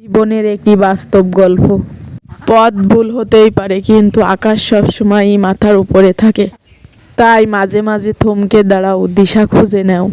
জীবনের একটি বাস্তব গল্প। পথ ভুল হতেই পারে, কিন্তু আকাশ সবসময়ই মাথার উপরে থাকে। তাই মাঝে মাঝে থমকে দাঁড়াও, দিশা খুঁজে নাও।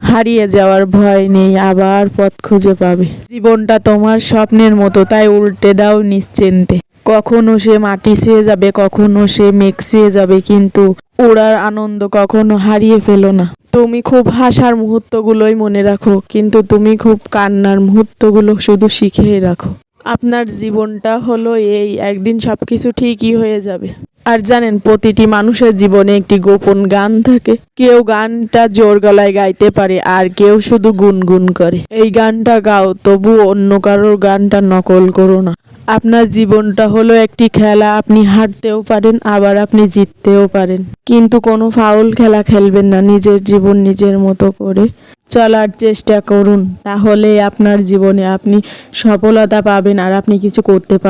হারিয়ে যাওয়ার ভয় নেই, আবার পথ খুঁজে পাবে। জীবনটা তোমার স্বপ্নের মতো, তাই উল্টে দাও নিশ্চিন্তে। কখনো সে মাটি ছুঁয়ে যাবে, কখনো সে মেঘ ছুঁয়ে যাবে, কিন্তু ওড়ার আনন্দ কখনো হারিয়ে ফেলো না। তুমি খুব হাসার মুহূর্তগুলোই মনে রাখো, কিন্তু তুমি খুব কান্নার মুহূর্তগুলো শুধু শিখেই রাখো। আপনার জীবনটা হলো এই, একদিন সবকিছু ঠিকই হয়ে যাবে। আর জানেন, প্রতিটি মানুষের জীবনে একটি গোপন গান থাকে। কেউ গানটা জোর গলায় গাইতে পারে, আর কেউ শুধু গুনগুন করে। এই গানটা গাও, তবু অন্য কারোর গানটা নকল করো না। আপনার জীবনটা হলো একটি খেলা, আপনি হারতেও পারেন, আবার আপনি জিততেও পারেন। কিন্তু কোনো ফাউল খেলা খেলবেন না। নিজের জীবন নিজের মতো করে চলার চেষ্টা করুন, তাহলে আপনার জীবনে আপনি সফলতা পাবেন, আর আপনি কিছু করতে পারবেন।